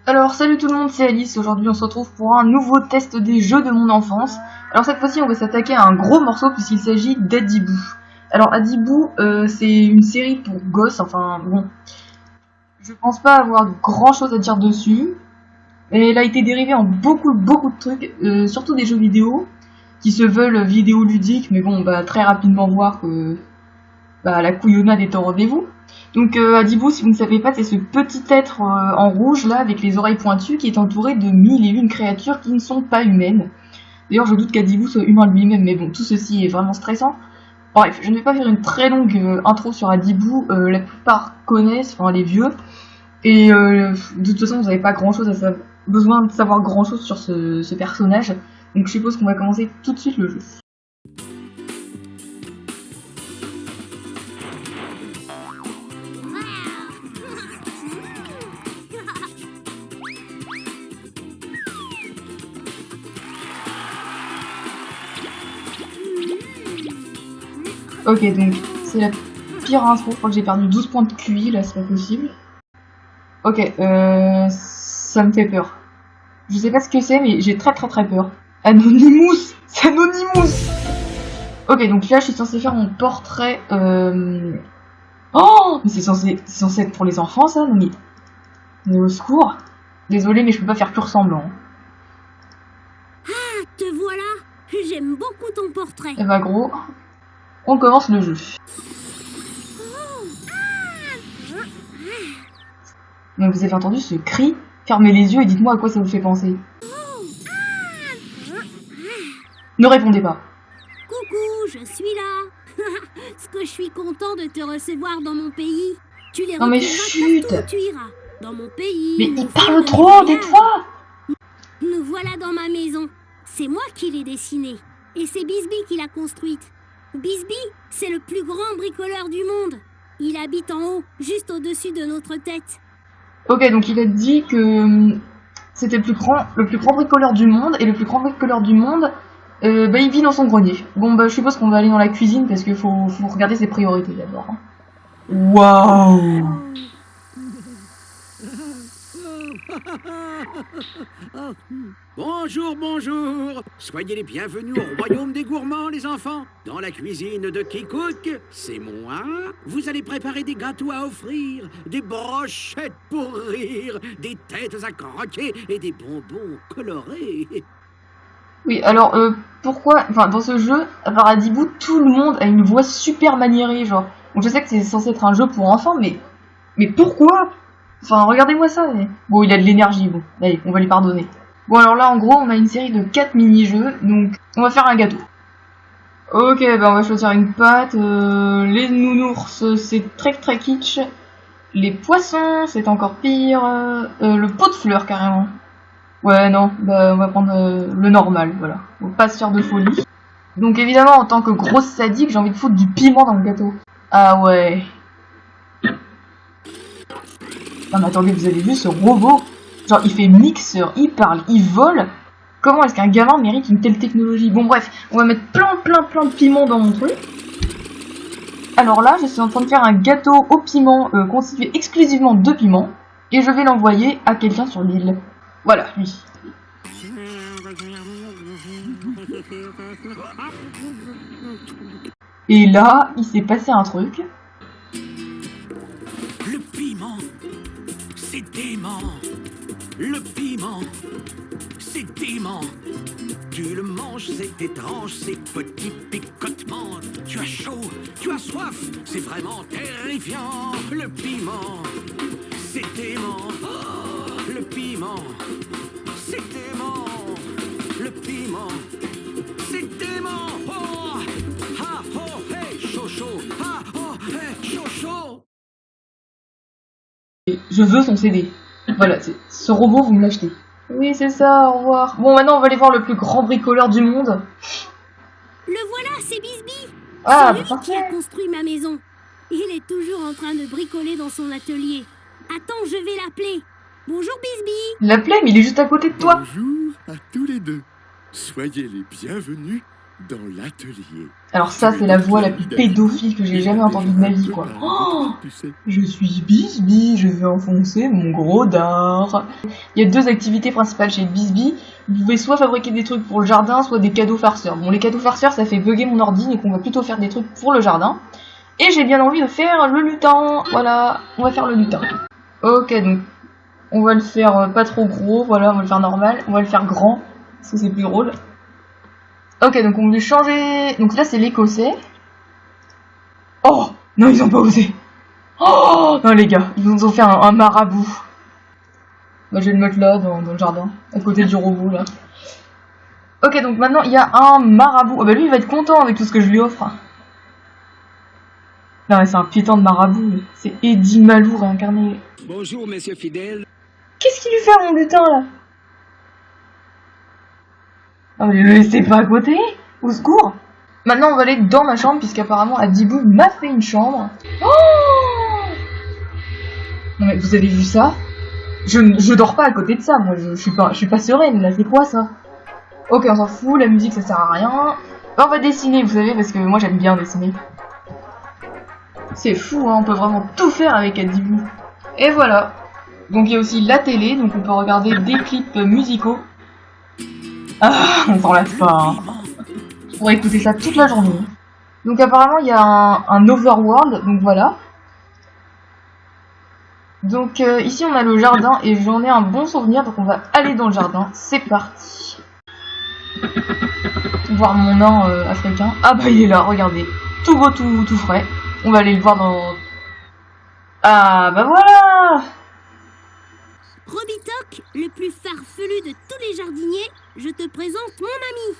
Alors salut tout le monde, c'est Alice. Aujourd'hui on se retrouve pour un nouveau test des jeux de mon enfance. Alors cette fois-ci on va s'attaquer à un gros morceau puisqu'il s'agit d'Adibou. Alors Adibou c'est une série pour gosses, enfin bon, je pense pas avoir grand chose à dire dessus. Et elle a été dérivée en beaucoup de trucs, surtout des jeux vidéo qui se veulent vidéoludiques, mais bon on va très rapidement voir que la couillonnade est au rendez-vous. Donc Adibou, si vous ne savez pas, c'est ce petit être en rouge là avec les oreilles pointues qui est entouré de 1001 créatures qui ne sont pas humaines. D'ailleurs je doute qu'Adibou soit humain lui-même, mais bon, tout ceci est vraiment stressant. Bref, je ne vais pas faire une très longue intro sur Adibou, la plupart connaissent, enfin les vieux, et de toute façon vous n'avez pas besoin de savoir grand chose sur ce personnage, donc je suppose qu'on va commencer tout de suite le jeu. Ok, donc c'est la pire intro, je crois que j'ai perdu 12 points de QI, là c'est pas possible. Ok, ça me fait peur. Je sais pas ce que c'est, mais j'ai très peur. Anonymous. C'est Anonymous. Ok, donc là je suis censée faire mon portrait... Oh, mais c'est censé être pour les enfants ça, non mais au secours. Désolé, mais je peux pas faire plus ressemblant. Ah, te voilà. J'aime beaucoup ton portrait. Eh bah gros, on commence le jeu. Donc vous avez entendu ce cri? Fermez les yeux et dites-moi à quoi ça vous fait penser. Ne répondez pas. Coucou, je suis là. Ce que je suis content de te recevoir dans mon pays. Tu les non mais retrouveras chut. partout où tu iras. Dans mon pays. Mais il parle trop, tais-toi. Nous voilà dans ma maison. C'est moi qui l'ai dessinée. Et c'est Bisby qui l'a construite. Bisby, c'est le plus grand bricoleur du monde. Il habite en haut, juste au-dessus de notre tête. Ok, donc il a dit que c'était le plus grand bricoleur du monde, et le plus grand bricoleur du monde, il vit dans son grenier. Bon je suppose qu'on va aller dans la cuisine parce qu'il faut regarder ses priorités d'abord. Waouh. Bonjour, bonjour. Soyez les bienvenus au royaume des gourmands, les enfants. Dans la cuisine de Kikook, c'est moi. Vous allez préparer des gâteaux à offrir, des brochettes pour rire, des têtes à croquer et des bonbons colorés. Oui, alors pourquoi, dans ce jeu, à part Adibou, tout le monde a une voix super maniérée, genre. Donc je sais que c'est censé être un jeu pour enfants, mais pourquoi? Enfin, regardez-moi ça. Mais... Bon, il a de l'énergie, bon. Allez, on va lui pardonner. Bon, alors là, en gros, on a une série de 4 mini-jeux, donc on va faire un gâteau. Ok, on va choisir une pâte. Les nounours, c'est très kitsch. Les poissons, c'est encore pire. Le pot de fleurs, carrément. Ouais, non, on va prendre le normal, voilà. Faut pas se faire de folie. Donc évidemment, en tant que grosse sadique, j'ai envie de foutre du piment dans le gâteau. Ah ouais. Non mais attendez, vous avez vu ce robot? Genre il fait mixeur, il parle, il vole. Comment est-ce qu'un gamin mérite une telle technologie? Bon bref, on va mettre plein de piment dans mon truc. Alors là, je suis en train de faire un gâteau au piment constitué exclusivement de piment. Et je vais l'envoyer à quelqu'un sur l'île. Voilà, lui. Et là, il s'est passé un truc. Le piment, c'est dément. Le piment, c'est dément. Tu le manges, c'est étrange, ces petits picotements. Tu as chaud, tu as soif, c'est vraiment terrifiant. Le piment, c'est dément. Oh, le piment, c'est dément. Le piment, c'est dément. Oh, ha, oh, hey, chaud, chaud. Ha, oh, hey, chaud, chaud. Je veux son CD. Voilà, ce robot, vous me l'achetez. Oui, c'est ça, au revoir. Bon, maintenant, on va aller voir le plus grand bricoleur du monde. Le voilà, c'est Bisby. Ah, c'est lui qui a construit ma maison. Il est toujours en train de bricoler dans son atelier. Attends, je vais l'appeler. Bonjour Bisby. L'appeler, mais il est juste à côté de toi. Bonjour à tous les deux. Soyez les bienvenus dans l'atelier. Alors ça, c'est la voix la plus pédophile que j'ai jamais entendue de ma vie, quoi. Oh, je suis Bisbee, je vais enfoncer mon gros dard. Il y a 2 activités principales chez Bisbee. Vous pouvez soit fabriquer des trucs pour le jardin, soit des cadeaux farceurs. Bon, les cadeaux farceurs, ça fait bugger mon ordi, donc on va plutôt faire des trucs pour le jardin. Et j'ai bien envie de faire le lutin. Voilà, on va faire le lutin. Ok, donc on va le faire pas trop gros, voilà, on va le faire normal. On va le faire grand, parce que c'est plus drôle. Ok, donc on va lui changer... Donc là, c'est l'écossais. Oh, non, ils ont pas osé. Oh, non, les gars, ils nous ont fait un marabout. Moi, je vais le mettre là, dans le jardin, à côté du robot, là. Ok, donc maintenant, il y a un marabout. Oh, bah lui, il va être content avec tout ce que je lui offre. Non, mais c'est un putain de marabout. C'est Eddie Malou réincarné. Bonjour, messieurs fidèles. Qu'est-ce qu'il lui fait à mon lutin, là? Oh, mais le laissez pas à côté. Au secours. Maintenant, on va aller dans ma chambre, puisqu'apparemment, Adibou m'a fait une chambre. Oh, non, mais vous avez vu ça? Je dors pas à côté de ça, moi, je suis pas sereine, là, c'est quoi, ça? Ok, on s'en fout, la musique, ça sert à rien. On va dessiner, vous savez, parce que moi, j'aime bien dessiner. C'est fou, hein, on peut vraiment tout faire avec Adibou. Et voilà. Donc, il y a aussi la télé, donc on peut regarder des clips musicaux. Ah, on s'en lasse pas, hein. Je pourrais écouter ça toute la journée. Donc, apparemment, il y a un overworld, donc voilà. Donc ici on a le jardin et j'en ai un bon souvenir, donc on va aller dans le jardin, c'est parti. Voir mon nain africain. Ah bah il est là, regardez, tout beau, tout frais. On va aller le voir dans... Ah bah voilà. Robitoc, le plus farfelu de tous les jardiniers, je te présente mon ami.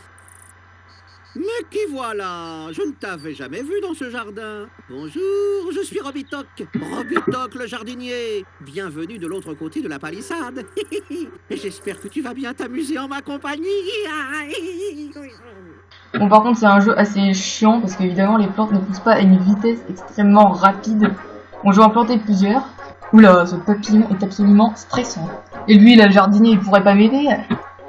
Mais qui voilà? Je ne t'avais jamais vu dans ce jardin. Bonjour, je suis Robitoc. Robitoc le jardinier. Bienvenue de l'autre côté de la palissade. Et j'espère que tu vas bien t'amuser en ma compagnie. Bon par contre c'est un jeu assez chiant parce qu'évidemment les plantes ne poussent pas à une vitesse extrêmement rapide. Bon je vais en planter plusieurs. Oula, ce papillon est absolument stressant. Et lui là le jardinier il pourrait pas m'aider.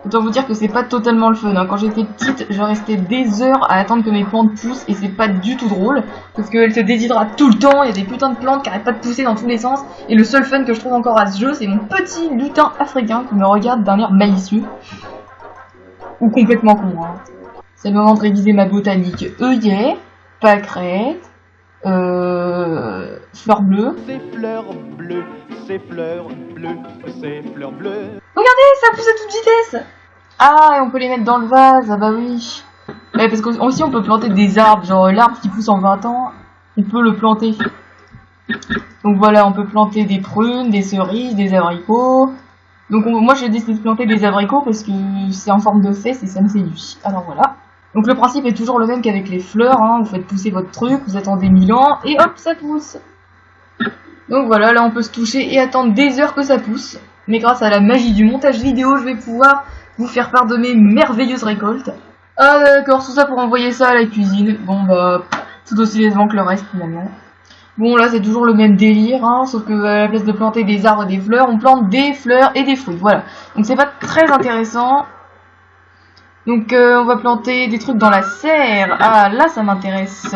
Autant vous dire que c'est pas totalement le fun, hein. Quand j'étais petite, je restais des heures à attendre que mes plantes poussent et c'est pas du tout drôle parce qu'elles se déshydratent tout le temps, il y a des putains de plantes qui arrêtent pas de pousser dans tous les sens et le seul fun que je trouve encore à ce jeu c'est mon petit lutin africain qui me regarde d'un air malicieux ou complètement con, hein. C'est le moment de réviser ma botanique. œillet, pâquerette, fleurs bleues. Ces fleurs bleues, ces fleurs bleues, ces fleurs bleues. Regardez, ça pousse à toute vitesse. Ah, et on peut les mettre dans le vase, ah bah oui. Ouais, parce qu'aussi on peut planter des arbres, genre l'arbre qui pousse en 20 ans, on peut le planter. Donc voilà, on peut planter des prunes, des cerises, des abricots. Donc moi j'ai décidé de planter des abricots parce que c'est en forme de fesse et ça me séduit. Alors voilà. Donc le principe est toujours le même qu'avec les fleurs, hein. Vous faites pousser votre truc, vous attendez 1000 ans et hop, ça pousse. Donc voilà, là on peut se toucher et attendre des heures que ça pousse. Mais grâce à la magie du montage vidéo, je vais pouvoir vous faire part de mes merveilleuses récoltes. Ah d'accord, tout ça pour envoyer ça à la cuisine. Bon bah, tout aussi aisément que le reste finalement. Bon là c'est toujours le même délire, hein, sauf que à la place de planter des arbres et des fleurs, on plante des fleurs et des fruits, voilà. Donc c'est pas très intéressant. Donc on va planter des trucs dans la serre. Ah là ça m'intéresse.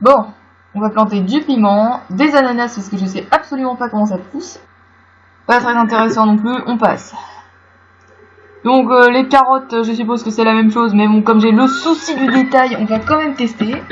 Bon, on va planter du piment, des ananas parce que je sais absolument pas comment ça pousse. Pas très intéressant non plus, on passe. Donc les carottes, je suppose que c'est la même chose, mais bon, comme j'ai le souci du détail, on va quand même tester.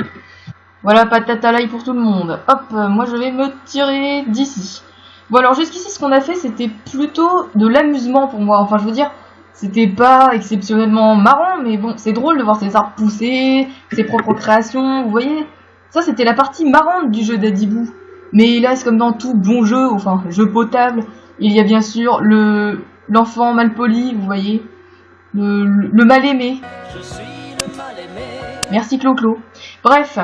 Voilà, patate à l'ail pour tout le monde. Hop, moi je vais me tirer d'ici. Bon alors jusqu'ici ce qu'on a fait c'était plutôt de l'amusement pour moi. Enfin je veux dire, c'était pas exceptionnellement marrant, mais bon, c'est drôle de voir ces arbres pousser, ses propres créations, vous voyez. Ça c'était la partie marrante du jeu d'Adibou. Mais là c'est comme dans tout bon jeu, enfin jeu potable, il y a bien sûr l'enfant mal poli, vous voyez. Le mal aimé. Je suis le mal aimé. Merci Clo-Clo. Bref.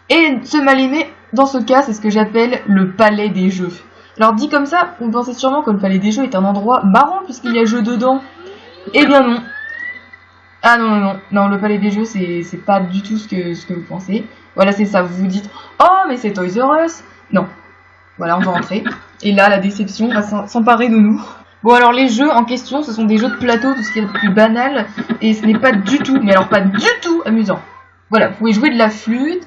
Et ce mal aimé, dans ce cas, c'est ce que j'appelle le palais des jeux. Alors dit comme ça, vous pensez sûrement que le palais des jeux est un endroit marrant puisqu'il y a jeu dedans. Eh bien non. Ah non, le palais des jeux c'est pas du tout ce que vous pensez. Voilà, c'est ça, vous vous dites « Oh, mais c'est Toys R Us !» Non. Voilà, on va rentrer. Et là, la déception va s'emparer de nous. Bon alors les jeux en question, ce sont des jeux de plateau, tout ce qui est le plus banal, et ce n'est pas du tout, mais alors pas du tout amusant. Voilà, vous pouvez jouer de la flûte,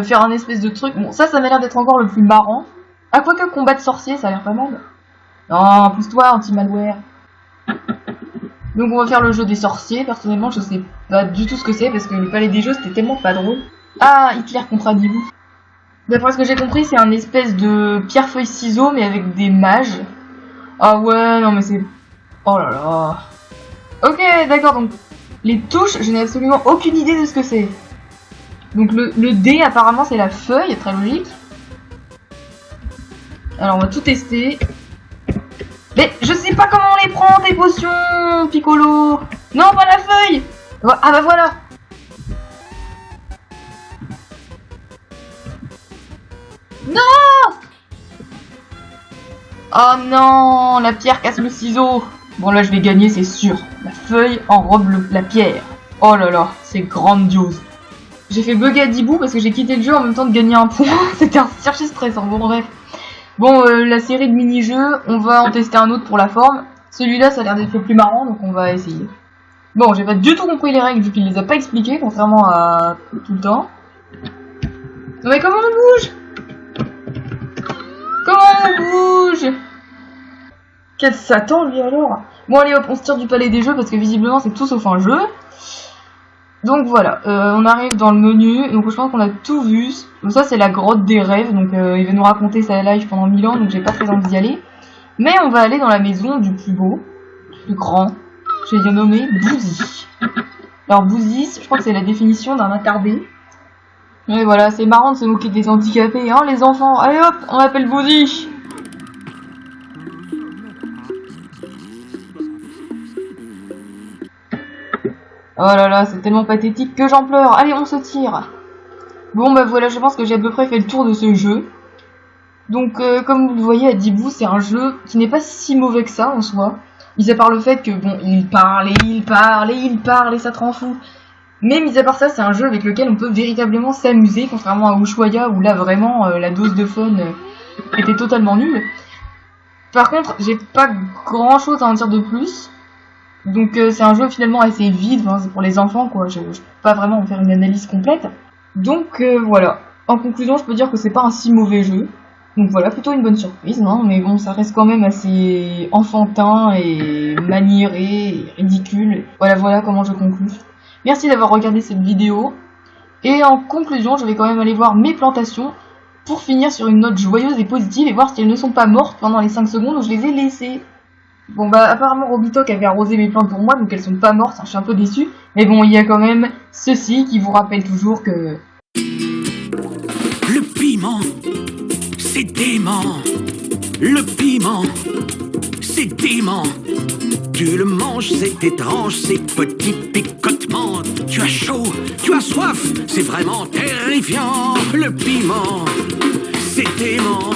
faire un espèce de truc, bon ça m'a l'air d'être encore le plus marrant. Ah quoique combat de sorcier, ça a l'air pas mal. Non, pousse-toi anti-malware. Donc on va faire le jeu des sorciers, personnellement je sais pas du tout ce que c'est, parce que le palais des jeux c'était tellement pas drôle. Ah, Hitler contre Adibou. D'après ce que j'ai compris, c'est un espèce de pierre-feuille-ciseaux, mais avec des mages. Ah ouais, non mais c'est... Oh là là. Ok, d'accord, donc les touches, je n'ai absolument aucune idée de ce que c'est. Donc le dé, apparemment, c'est la feuille, très logique. Alors, on va tout tester. Mais je sais pas comment on les prend, tes potions, Piccolo. Non, pas la feuille. Ah bah voilà. Non. Oh non, la pierre casse le ciseau. Bon là je vais gagner c'est sûr. La feuille enrobe la pierre. Oh là là, c'est grandiose. J'ai fait bugger Adibou parce que j'ai quitté le jeu en même temps de gagner un point. C'était un archi stressant, bon bref. Bon, la série de mini-jeux, on va en tester un autre pour la forme. Celui-là ça a l'air d'être le plus marrant donc on va essayer. Bon, j'ai pas du tout compris les règles vu qu'il les a pas expliquées, contrairement à tout le temps. Non mais comment on bouge? Comment on bouge? Quel Satan lui alors? Bon allez hop, on se tire du palais des jeux parce que visiblement c'est tout sauf un jeu. Donc voilà, on arrive dans le menu, donc je pense qu'on a tout vu. Donc ça c'est la grotte des rêves, donc il va nous raconter sa live pendant 1000 ans, donc j'ai pas très envie d'y aller. Mais on va aller dans la maison du plus beau, du plus grand, j'ai bien nommé Bouzy. Alors Bouzy, je crois que c'est la définition d'un attardé. Et voilà, c'est marrant de se moquer des handicapés, hein les enfants. Allez hop, on appelle Bouzy. Oh là là, c'est tellement pathétique que j'en pleure. Allez, on se tire. Bon bah voilà, je pense que j'ai à peu près fait le tour de ce jeu. Donc comme vous le voyez, Adibou, c'est un jeu qui n'est pas si mauvais que ça en soi. Mis à part le fait que bon, il parle et il parle et il parle et ça te rend fou. Mais mis à part ça, c'est un jeu avec lequel on peut véritablement s'amuser, contrairement à Ushuaïa où là vraiment la dose de fun était totalement nulle. Par contre, j'ai pas grand chose à en dire de plus. Donc c'est un jeu finalement assez vide, hein, c'est pour les enfants quoi, je peux pas vraiment en faire une analyse complète. Donc voilà, en conclusion je peux dire que c'est pas un si mauvais jeu. Donc voilà, plutôt une bonne surprise, hein, mais bon ça reste quand même assez enfantin et maniéré et ridicule. Voilà comment je conclue. Merci d'avoir regardé cette vidéo. Et en conclusion, je vais quand même aller voir mes plantations pour finir sur une note joyeuse et positive et voir si elles ne sont pas mortes pendant les 5 secondes où je les ai laissées. Bon bah apparemment Robitok avait arrosé mes plantes pour moi donc elles sont pas mortes, hein, je suis un peu déçue. Mais bon il y a quand même ceci qui vous rappelle toujours que... Le piment, c'est dément. Le piment, c'est dément. Tu le manges, c'est étrange, ces petits picotements. Tu as chaud, tu as soif, c'est vraiment terrifiant. Le piment, c'est dément.